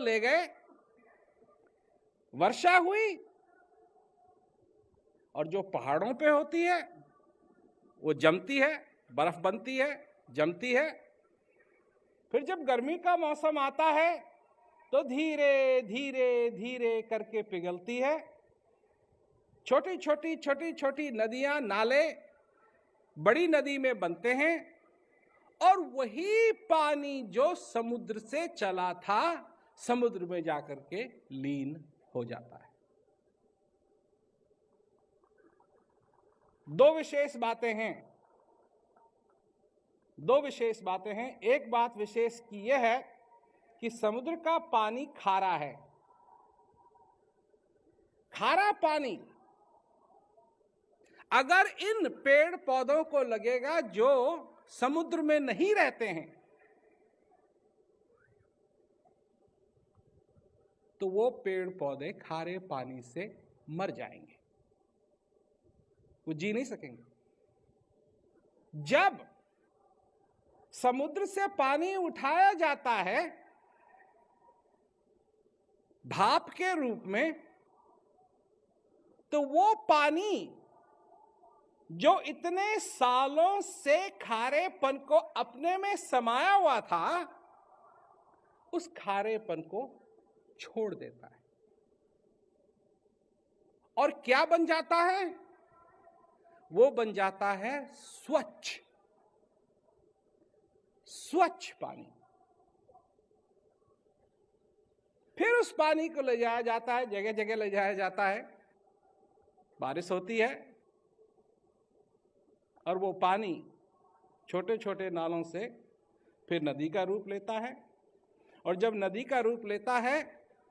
ले गए, वर्षा हुई, और जो पहाड़ों पे होती है वो जमती है, बर्फ बनती है, जमती है। फिर जब गर्मी का मौसम आता है तो धीरे धीरे धीरे करके पिघलती है। छोटी छोटी नदियां, नाले बड़ी नदी में बनते हैं, और वही पानी जो समुद्र से चला था समुद्र में जाकर के लीन हो जाता है। दो विशेष बातें हैं। एक बात विशेष की यह है कि समुद्र का पानी खारा है। खारा पानी अगर इन पेड़ पौधों को लगेगा जो समुद्र में नहीं रहते हैं, तो वो पेड़ पौधे खारे पानी से मर जाएंगे, वो जी नहीं सकेंगे। जब समुद्र से पानी उठाया जाता है भाप के रूप में, तो वो पानी जो इतने सालों से खारेपन को अपने में समाया हुआ था, उस खारेपन को छोड़ देता है, और क्या बन जाता है? वो बन जाता है स्वच्छ पानी। फिर उस पानी को ले जाया जाता है, जगह जगह ले जाया जाता है, बारिश होती है, और वो पानी छोटे छोटे नालों से फिर नदी का रूप लेता है। और जब नदी का रूप लेता है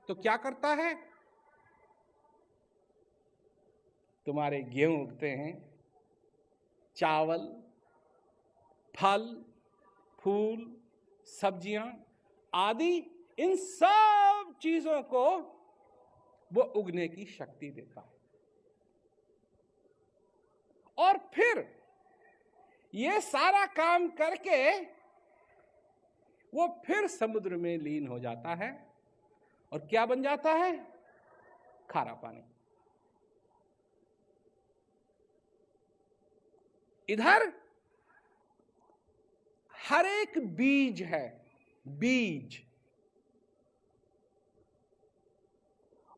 तो क्या करता है? तुम्हारे गेहूं उगते हैं, चावल, फल, फूल, सब्जियां आदि, इन सब चीजों को वो उगने की शक्ति देता है। और फिर ये सारा काम करके वो फिर समुद्र में लीन हो जाता है, और क्या बन जाता है? खारा पानी। इधर हर एक बीज है, बीज।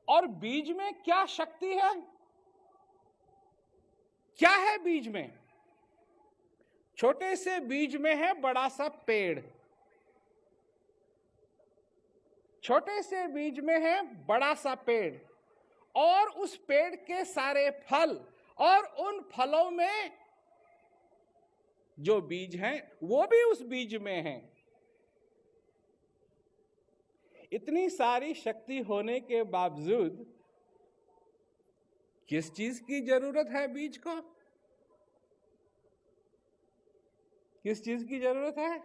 और बीज में क्या शक्ति है? क्या है बीज में? छोटे से बीज में है बड़ा सा पेड़, छोटे से बीज में है बड़ा सा पेड़, और उस पेड़ के सारे फल, और उन फलों में जो बीज हैं वो भी उस बीज में हैं। इतनी सारी शक्ति होने के बावजूद किस चीज की जरूरत है बीज को? किस चीज की जरूरत है?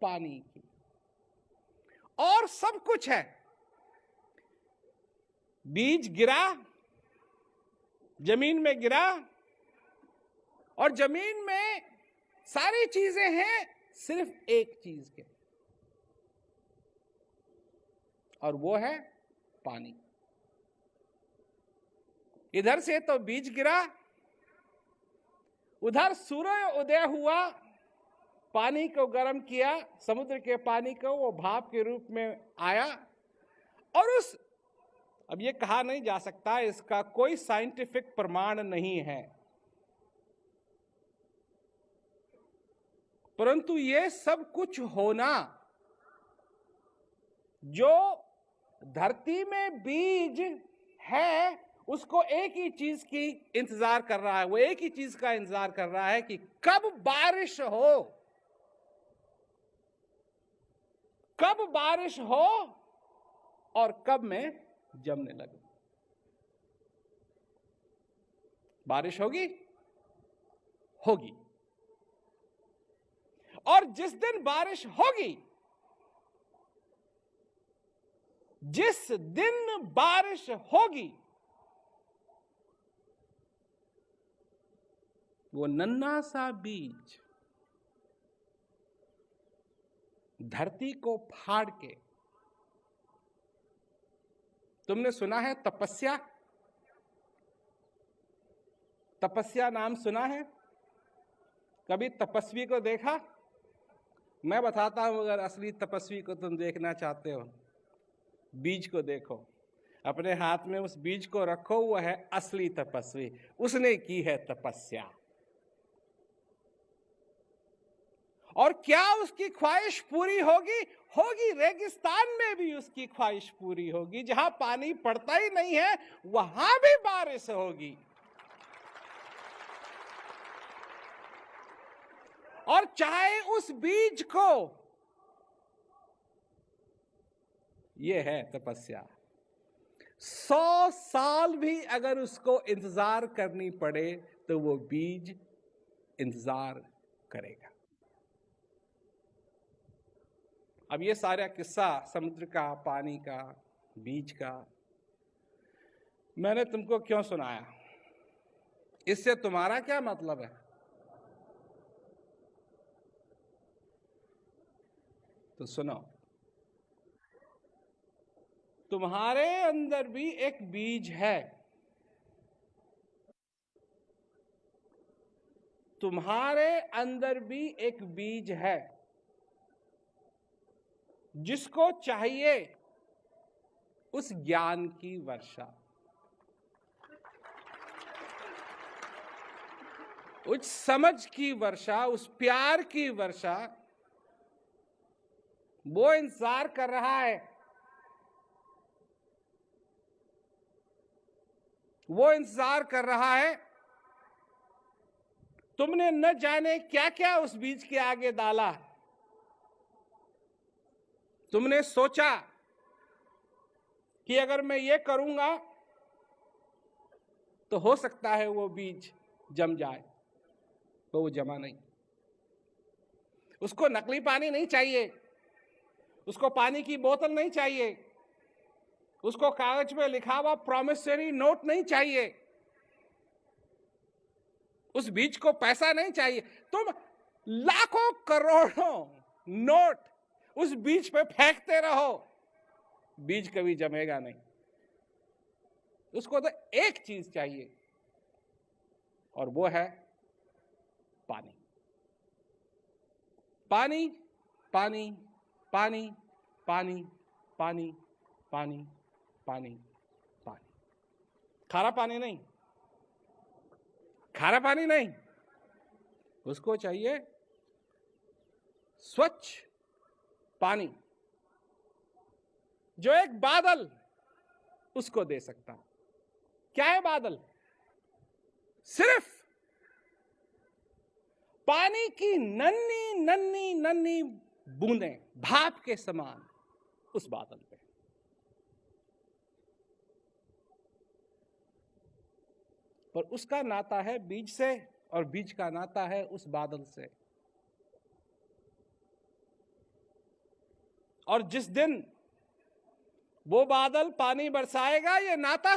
पानी की। और सब कुछ है। बीज गिरा, जमीन में गिरा, और जमीन में सारी चीजें हैं सिर्फ एक चीज के, और वो है पानी। इधर से तो बीज गिरा, उधर सूर्य उदय हुआ, पानी को गर्म किया, समुद्र के पानी को वो भाप के रूप में आया, और अब ये कहा नहीं जा सकता, इसका कोई साइंटिफिक प्रमाण नहीं है, परंतु ये सब कुछ होना, जो धरती में बीज है उसको एक ही चीज की इंतजार कर रहा है, वो एक ही चीज का इंतजार कर रहा है कि कब बारिश हो, कब बारिश हो, और कब मैं जमने लगूं। बारिश होगी, होगी, और जिस दिन बारिश होगी, जिस दिन बारिश होगी, वो नन्हा सा बीज धरती को फाड़ के तुमने सुना है तपस्या? तपस्या नाम सुना है? कभी तपस्वी को देखा? मैं बताता हूं, अगर असली तपस्वी को तुम देखना चाहते हो, बीज को देखो, अपने हाथ में उस बीज को रखो, वो है असली तपस्वी, उसने की है तपस्या। और क्या उसकी ख्वाहिश पूरी होगी? होगी, रेगिस्तान में भी उसकी ख्वाहिश पूरी होगी। जहां पानी पड़ता ही नहीं है वहां भी बारिश होगी। और चाहे उस बीज को, ये है तपस्या, 100 साल भी अगर उसको इंतजार करनी पड़े तो वो बीज इंतजार करेगा। अब ये सारा किस्सा समुद्र का, पानी का, बीज का, मैंने तुमको क्यों सुनाया? इससे तुम्हारा क्या मतलब है? तो सुनो, तुम्हारे अंदर भी एक बीज है। तुम्हारे अंदर भी एक बीज है जिसको चाहिए उस ज्ञान की वर्षा, उस समझ की वर्षा, उस प्यार की वर्षा। वो इंतजार कर रहा है, वो इंतजार कर रहा है। तुमने न जाने क्या क्या उस बीज के आगे डाला। तुमने सोचा कि अगर मैं ये करूंगा तो हो सकता है वो बीज जम जाए, तो वो जमा नहीं। उसको नकली पानी नहीं चाहिए, उसको पानी की बोतल नहीं चाहिए, उसको कागज पे लिखा हुआ प्रॉमिसरी नोट नहीं चाहिए, उस बीज को पैसा नहीं चाहिए। तुम लाखों करोड़ों नोट उस बीज पे फेंकते रहो, बीज कभी जमेगा नहीं। उसको तो एक चीज चाहिए, और वो है पानी। पानी, पानी, पानी, पानी, पानी, पानी, पानी, पानी। खारा पानी नहीं, खारा पानी नहीं, उसको चाहिए स्वच्छ पानी, जो एक बादल उसको दे सकता। क्या है बादल? सिर्फ पानी की नन्ही नन्ही नन्ही बूंदें, भाप के समान उस बादल पे। पर उसका नाता है बीज से, और बीज का नाता है उस बादल से। और जिस दिन वो बादल पानी बरसाएगा, ये नाता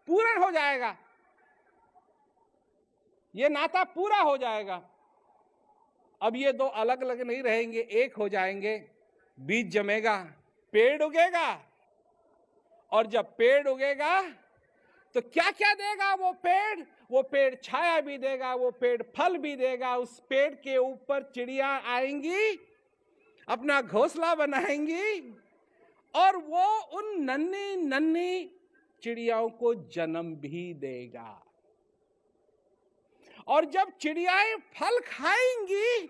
पूर्ण हो जाएगा, ये नाता पूरा हो जाएगा। अब ये दो अलग अलग नहीं रहेंगे, एक हो जाएंगे। बीज जमेगा, पेड़ उगेगा, और जब पेड़ उगेगा तो क्या क्या देगा वो पेड़? वो पेड़ छाया भी देगा, वो पेड़ फल भी देगा। उस पेड़ के ऊपर चिड़िया आएंगी, अपना घोंसला बनाएंगी, और वो उन नन्ही नन्ही चिड़ियाओं को जन्म भी देगा। और जब चिड़ियाएं फल खाएंगी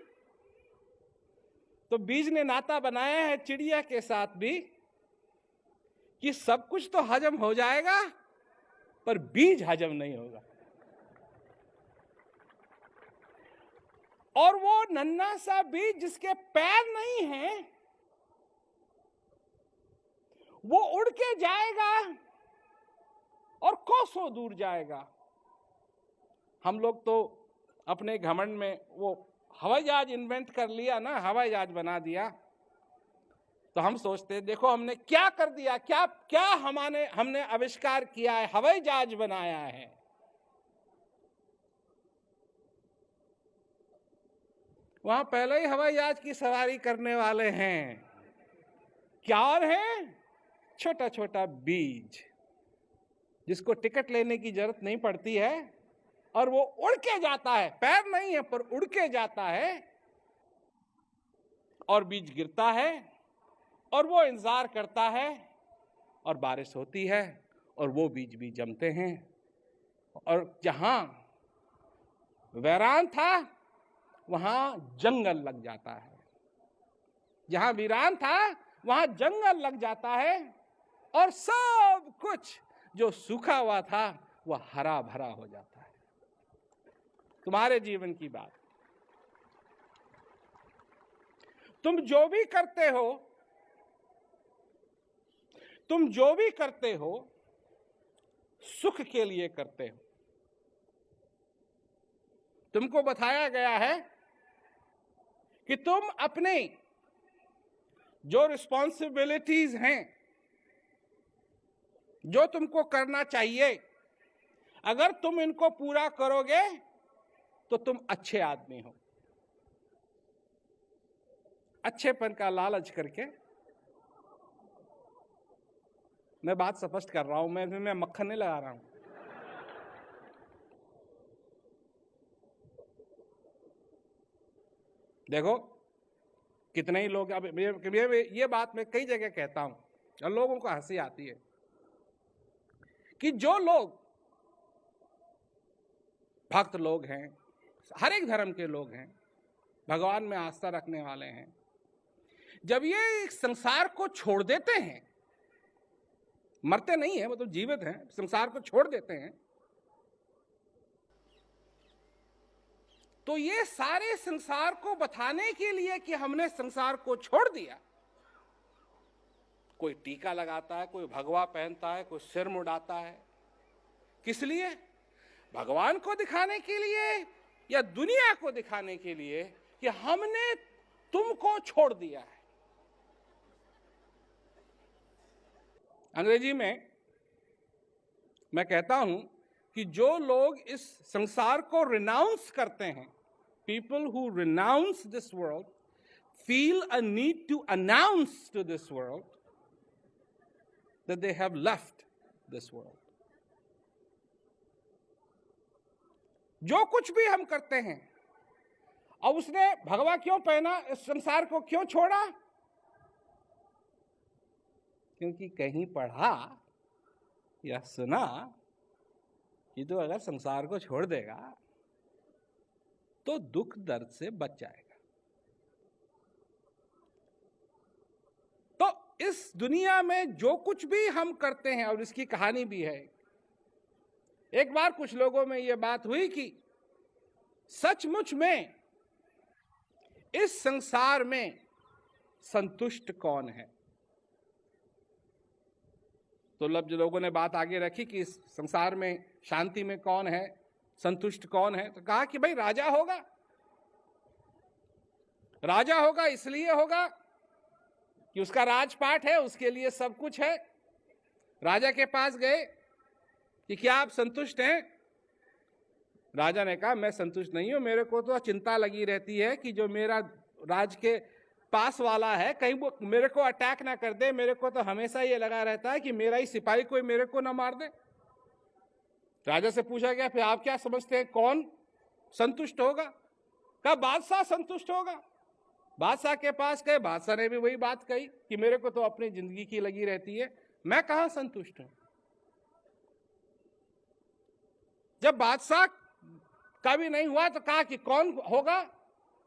तो बीज ने नाता बनाया है चिड़िया के साथ भी कि सब कुछ तो हजम हो जाएगा, पर बीज हजम नहीं होगा। और वो नन्हा सा बीज जिसके पैर नहीं हैं, वो उड़ के जाएगा और कोसों दूर जाएगा। हम लोग तो अपने घमंड में वो हवाई जहाज इन्वेंट कर लिया ना, हवाई जहाज बना दिया, तो हम सोचते हैं देखो हमने क्या कर दिया, क्या क्या हमने आविष्कार किया है, हवाई जहाज बनाया है। वहां पहले ही हवाई जहाज की सवारी करने वाले हैं, क्या और है? छोटा छोटा बीज, जिसको टिकट लेने की जरूरत नहीं पड़ती है और वो उड़ के जाता है, पैर नहीं है पर उड़ के जाता है और बीज गिरता है और वो इंतजार करता है और बारिश होती है और वो बीज भी जमते हैं और जहां वीरान था वहां जंगल लग जाता है, जहां वीरान था वहां जंगल लग जाता है और सब कुछ जो सूखा हुआ था वह हरा भरा हो जाता है। तुम्हारे जीवन की बात, तुम जो भी करते हो, तुम जो भी करते हो सुख के लिए करते हो। तुमको बताया गया है कि तुम अपने जो रिस्पॉन्सिबिलिटीज हैं, जो तुमको करना चाहिए, अगर तुम इनको पूरा करोगे तो तुम अच्छे आदमी हो। अच्छेपन का लालच करके, मैं बात स्पष्ट कर रहा हूं, मैं मक्खन नहीं लगा रहा हूं। देखो कितने ही लोग, अब ये बात मैं कई जगह कहता हूं और लोगों को हंसी आती है कि जो लोग भक्त लोग हैं, हर एक धर्म के लोग हैं, भगवान में आस्था रखने वाले हैं, जब ये संसार को छोड़ देते हैं, मरते नहीं है, वो तो जीवित हैं, संसार को छोड़ देते हैं, तो ये सारे संसार को बताने के लिए कि हमने संसार को छोड़ दिया, कोई टीका लगाता है, कोई भगवा पहनता है, कोई सिर मुड़ाता है। किस लिए? भगवान को दिखाने के लिए या दुनिया को दिखाने के लिए कि हमने तुमको छोड़ दिया है। अंग्रेजी में मैं कहता हूं कि जो लोग इस संसार को रिनाउंस करते हैं, people who renounce this world feel a need to announce to this world that they have left this world. जो कुछ भी हम करते हैं, अब उसने भगवा क्यों पहना, इस संसार को क्यों छोड़ा? क्योंकि कहीं पढ़ा या सुना कि तो अगर संसार को छोड़ देगा तो दुख दर्द से बच जाएगा। तो इस दुनिया में जो कुछ भी हम करते हैं, और इसकी कहानी भी है, एक बार कुछ लोगों में यह बात हुई कि सचमुच में इस संसार में संतुष्ट कौन है। तो लोगों ने बात आगे रखी कि इस संसार में शांति में कौन है, संतुष्ट कौन है, तो कहा कि भाई राजा होगा। राजा होगा इसलिए होगा कि उसका राजपाट है, उसके लिए सब कुछ है। राजा के पास गए कि क्या आप संतुष्ट हैं? राजा ने कहा मैं संतुष्ट नहीं हूं, मेरे को तो चिंता लगी रहती है कि जो मेरा राज के पास वाला है कहीं वो मेरे को अटैक ना कर दे। मेरे को तो हमेशा ये लगा रहता है कि मेरा ही सिपाही कोई मेरे को ना मार दे। राजा से पूछा गया फिर आप क्या समझते हैं कौन संतुष्ट होगा? कहा बादशाह संतुष्ट होगा। बादशाह के पास गए, बादशाह ने भी वही बात कही कि मेरे को तो अपनी जिंदगी की लगी रहती है, मैं कहां संतुष्ट हूं। जब बादशाह का भी नहीं हुआ तो कहा कि कौन होगा?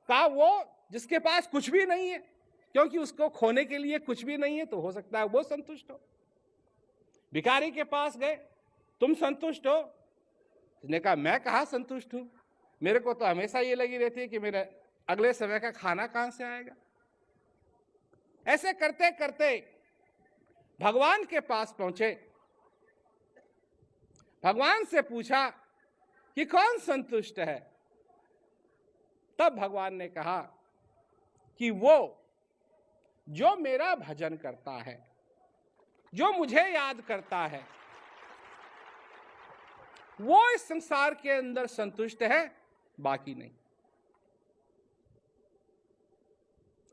कहा वो जिसके पास कुछ भी नहीं है, क्योंकि उसको खोने के लिए कुछ भी नहीं है, तो हो सकता है वो संतुष्ट हो। भिखारी के पास गए, तुम संतुष्ट हो? उसने कहा मैं कहां संतुष्ट हूं, मेरे को तो हमेशा ये लगी रहती है कि मेरे अगले समय का खाना कहां से आएगा। ऐसे करते करते भगवान के पास पहुंचे। भगवान से पूछा कि कौन संतुष्ट है? तब भगवान ने कहा कि वो जो मेरा भजन करता है, जो मुझे याद करता है, वो इस संसार के अंदर संतुष्ट है, बाकी नहीं।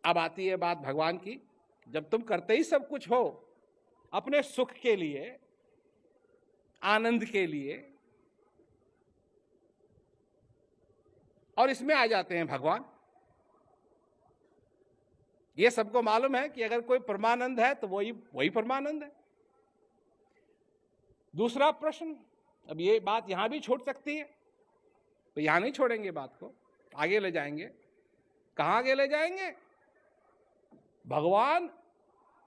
अब आती है बात भगवान की, जब तुम करते ही सब कुछ हो अपने सुख के लिए, आनंद के लिए, और इसमें आ जाते हैं भगवान। ये सबको मालूम है कि अगर कोई परमानंद है तो वही परमानंद है। दूसरा प्रश्न, अब ये बात यहां भी छोड़ सकती है, तो यहां नहीं छोड़ेंगे, बात को आगे ले जाएंगे। कहां आगे ले जाएंगे? भगवान,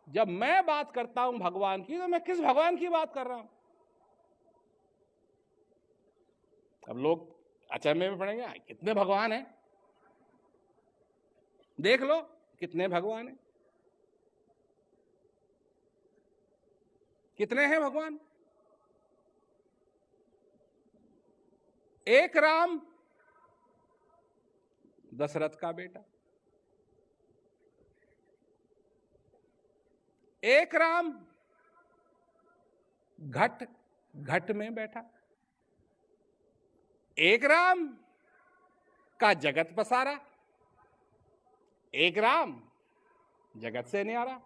जब मैं बात करता हूं भगवान की, तो मैं किस भगवान की बात कर रहा हूं? अब लोग अचंभे में पड़ेंगे, कितने भगवान हैं? देख लो कितने भगवान हैं, कितने हैं भगवान? एक राम, दशरथ का बेटा। एक राम, घट में बैठा। एक राम का जगत पसारा। एक राम जगत से न्यारा।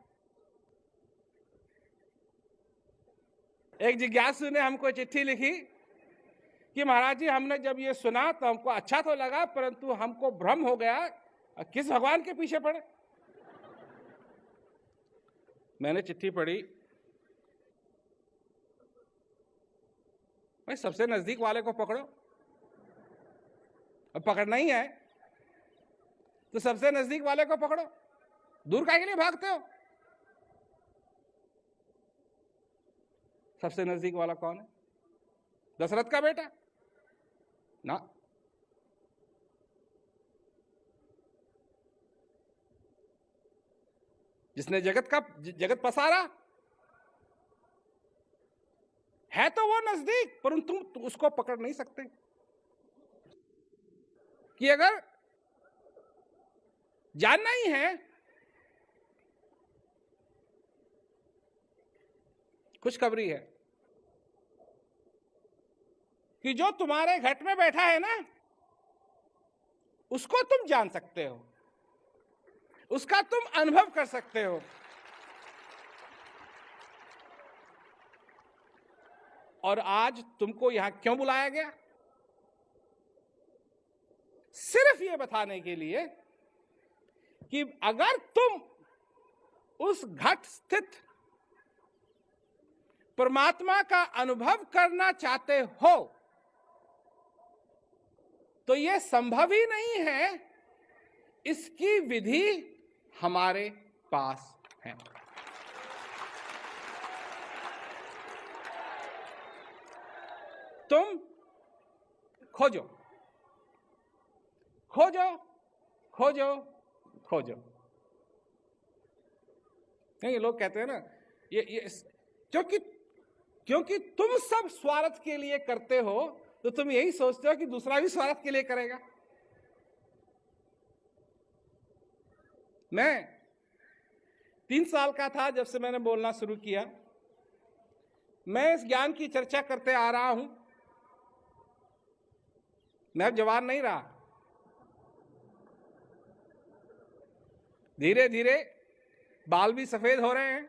एक जिज्ञासु ने हमको चिट्ठी लिखी कि महाराज जी, हमने जब ये सुना तो हमको अच्छा तो लगा, परंतु हमको भ्रम हो गया, किस भगवान के पीछे पड़े। मैंने चिट्ठी पढ़ी, भाई सबसे नजदीक वाले को पकड़ो। अब पकड़ना ही है तो सबसे नजदीक वाले को पकड़ो, दूर काहे के लिए भागते हो? सबसे नजदीक वाला कौन है? दशरथ का बेटा ना। जिसने जगत पसारा है, तो वो नजदीक, परंतु तुम उसको पकड़ नहीं सकते। कि अगर जानना ही है, खुशखबरी है कि जो तुम्हारे घट में बैठा है ना, उसको तुम जान सकते हो, उसका तुम अनुभव कर सकते हो। और आज तुमको यहां क्यों बुलाया गया? सिर्फ ये बताने के लिए कि अगर तुम उस घट स्थित परमात्मा का अनुभव करना चाहते हो, तो यह संभव ही नहीं है। इसकी विधि हमारे पास है। तुम खोजो खोजो खोजो खोजो। नहीं, लोग कहते हैं ना, ये क्योंकि तुम सब स्वार्थ के लिए करते हो, तो तुम यही सोचते हो कि दूसरा भी स्वार्थ के लिए करेगा। मैं 3 साल का था जब से मैंने बोलना शुरू किया। मैं इस ज्ञान की चर्चा करते आ रहा हूं। मैं अब जवान नहीं रहा। धीरे धीरे बाल भी सफेद हो रहे हैं।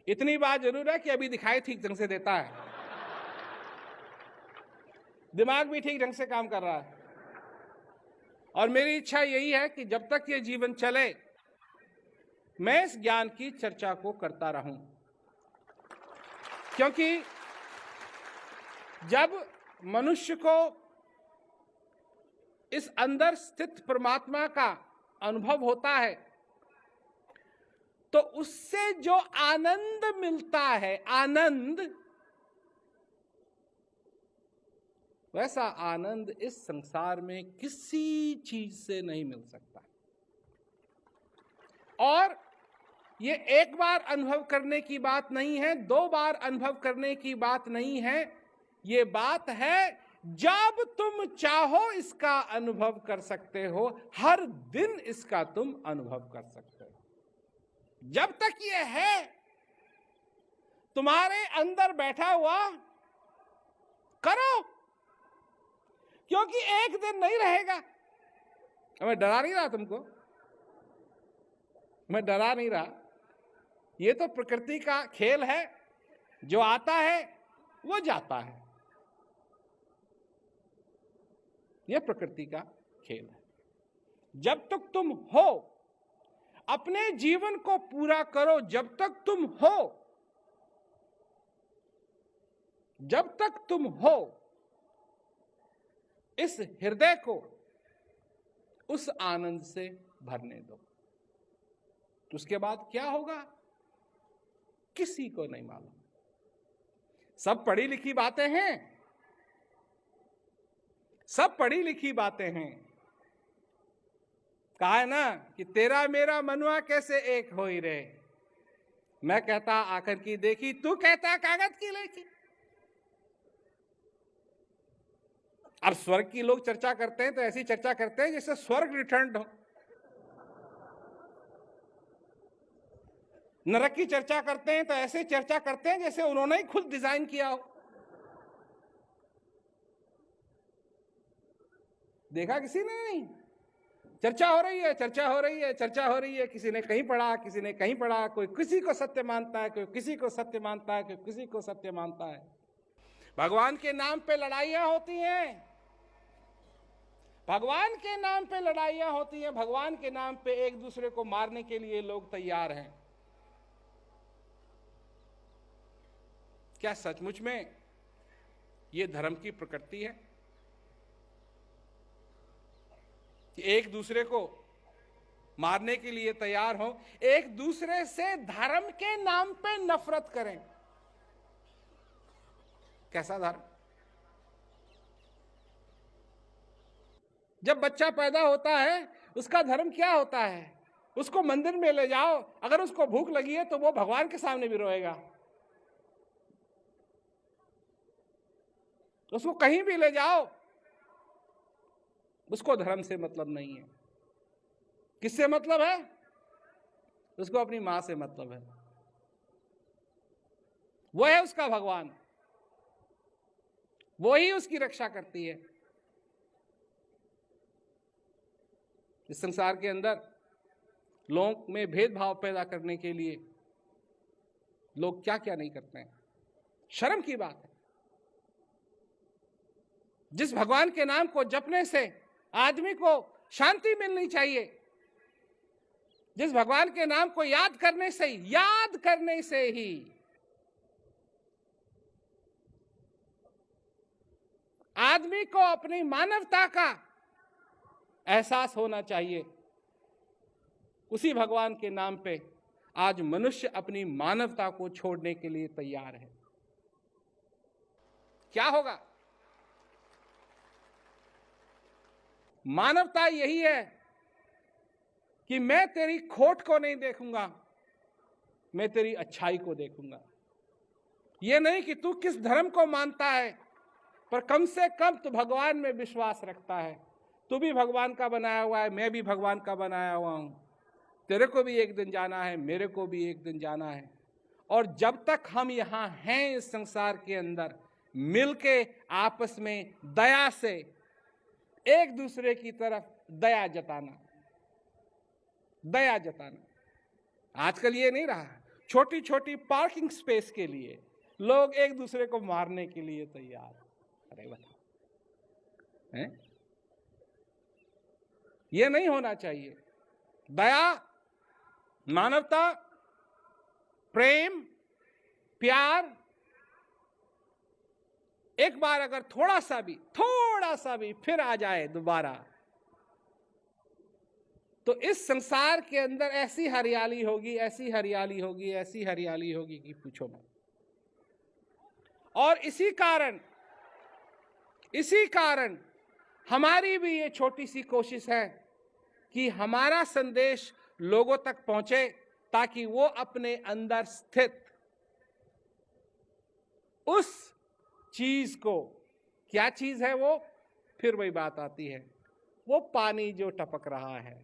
इतनी बात जरूर है कि अभी दिखाई ठीक ढंग से देता है, दिमाग भी ठीक ढंग से काम कर रहा है। और मेरी इच्छा यही है कि जब तक ये जीवन चले, मैं इस ज्ञान की चर्चा को करता रहूं। क्योंकि जब मनुष्य को इस अंदर स्थित परमात्मा का अनुभव होता है, तो उससे जो आनंद मिलता है, आनंद, वैसा आनंद इस संसार में किसी चीज से नहीं मिल सकता। और ये एक बार अनुभव करने की बात नहीं है, 2 बार अनुभव करने की बात नहीं है। ये बात है, जब तुम चाहो इसका अनुभव कर सकते हो। हर दिन इसका तुम अनुभव कर सकते हो। जब तक ये है तुम्हारे अंदर बैठा हुआ, करो, क्योंकि एक दिन नहीं रहेगा। मैं डरा नहीं रहा तुमको, मैं डरा नहीं रहा। ये तो प्रकृति का खेल है। जो आता है वो जाता है। यह प्रकृति का खेल है। जब तक तुम हो, अपने जीवन को पूरा करो। जब तक तुम हो, जब तक तुम हो, इस हृदय को उस आनंद से भरने दो। तो उसके बाद क्या होगा, किसी को नहीं मालूम। सब पढ़ी लिखी बातें हैं, सब पढ़ी लिखी बातें हैं। कहा है ना कि तेरा मेरा मनुआ कैसे एक हो ही रहे। मैं कहता आखिर की देखी, तू कहता कागज की लेखी। अब स्वर्ग की लोग चर्चा करते हैं तो ऐसी चर्चा करते हैं जैसे स्वर्ग रिटर्न हो। नरक की चर्चा करते हैं तो ऐसे चर्चा करते हैं जैसे उन्होंने ही खुद डिजाइन किया हो। देखा किसी ने नहीं। चर्चा हो रही है, चर्चा हो रही है, चर्चा हो रही है। किसी ने कहीं पढ़ा, किसी ने कहीं पढ़ा। कोई किसी को सत्य मानता है, कोई किसी को सत्य मानता है, कोई किसी को सत्य मानता है। भगवान के नाम पे लड़ाइयां होती हैं, भगवान के नाम पे लड़ाइयां होती हैं। भगवान के नाम पे एक दूसरे को मारने के लिए लोग तैयार हैं। क्या सचमुच में ये धर्म की प्रकृति है कि एक दूसरे को मारने के लिए तैयार हो, एक दूसरे से धर्म के नाम पे नफरत करें? कैसा धर्म? जब बच्चा पैदा होता है उसका धर्म क्या होता है? उसको मंदिर में ले जाओ, अगर उसको भूख लगी है तो वो भगवान के सामने भी रोएगा। उसको कहीं भी ले जाओ, उसको धर्म से मतलब नहीं है। किससे मतलब है? उसको अपनी मां से मतलब है। वो है उसका भगवान, वो ही उसकी रक्षा करती है। इस संसार के अंदर लोगों में भेदभाव पैदा करने के लिए लोग क्या क्या नहीं करते हैं। शर्म की बात है। जिस भगवान के नाम को जपने से आदमी को शांति मिलनी चाहिए, जिस भगवान के नाम को याद करने से ही आदमी को अपनी मानवता का एहसास होना चाहिए, उसी भगवान के नाम पे आज मनुष्य अपनी मानवता को छोड़ने के लिए तैयार है। क्या होगा? मानवता यही है कि मैं तेरी खोट को नहीं देखूंगा, मैं तेरी अच्छाई को देखूंगा। यह नहीं कि तू किस धर्म को मानता है, पर कम से कम तू भगवान में विश्वास रखता है। तू भी भगवान का बनाया हुआ है, मैं भी भगवान का बनाया हुआ हूं। तेरे को भी एक दिन जाना है, मेरे को भी एक दिन जाना है। और जब तक हम यहां हैं इस संसार के अंदर, मिलके आपस में दया से एक दूसरे की तरफ दया जताना, दया जताना। आजकल ये नहीं रहा, छोटी छोटी पार्किंग स्पेस के लिए लोग एक दूसरे को मारने के लिए तैयार। अरे बताओ, हैं? ये नहीं होना चाहिए। दया, मानवता, प्रेम, प्यार एक बार अगर थोड़ा सा भी फिर आ जाए दोबारा, तो इस संसार के अंदर ऐसी हरियाली होगी, ऐसी हरियाली होगी, ऐसी हरियाली होगी कि पूछो मत। और इसी कारण हमारी भी ये छोटी सी कोशिश है कि हमारा संदेश लोगों तक पहुंचे, ताकि वो अपने अंदर स्थित उस चीज को, क्या चीज है वो? फिर वही बात आती है, वो पानी जो टपक रहा है,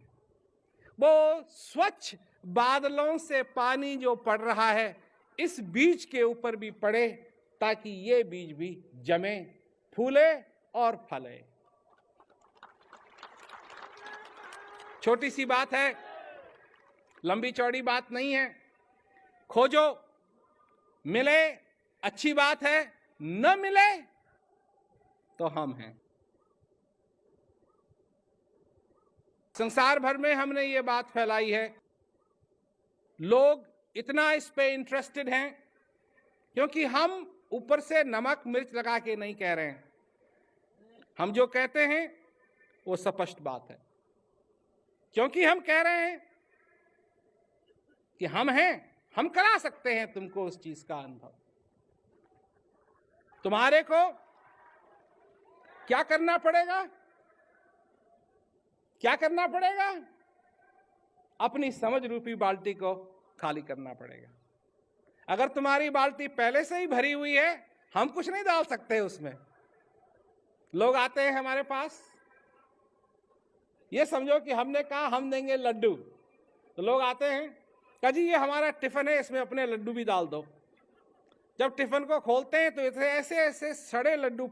वो स्वच्छ बादलों से पानी जो पड़ रहा है, इस बीज के ऊपर भी पड़े, ताकि ये बीज भी जमे, फूले और फले। छोटी सी बात है, लंबी चौड़ी बात नहीं है। खोजो, मिले, अच्छी बात है, न मिले तो हम हैं। संसार भर में हमने ये बात फैलाई है, लोग इतना इस पे इंटरेस्टेड हैं क्योंकि हम ऊपर से नमक मिर्च लगा के नहीं कह रहे हैं। हम जो कहते हैं वो स्पष्ट बात है, क्योंकि हम कह रहे हैं कि हम हैं, हम करा सकते हैं तुमको उस चीज का अनुभव। तुम्हारे को क्या करना पड़ेगा? क्या करना पड़ेगा? अपनी समझ रूपी बाल्टी को खाली करना पड़ेगा। अगर तुम्हारी बाल्टी पहले से ही भरी हुई है, हम कुछ नहीं डाल सकते उसमें। लोग आते हैं हमारे पास, ये समझो कि हमने कहा हम देंगे लड्डू, तो लोग आते हैं, कहा जी ये हमारा टिफिन है, इसमें अपने लड्डू भी डाल दो। जब टिफिन को खोलते हैं तो ऐसे ऐसे सड़े लड्डू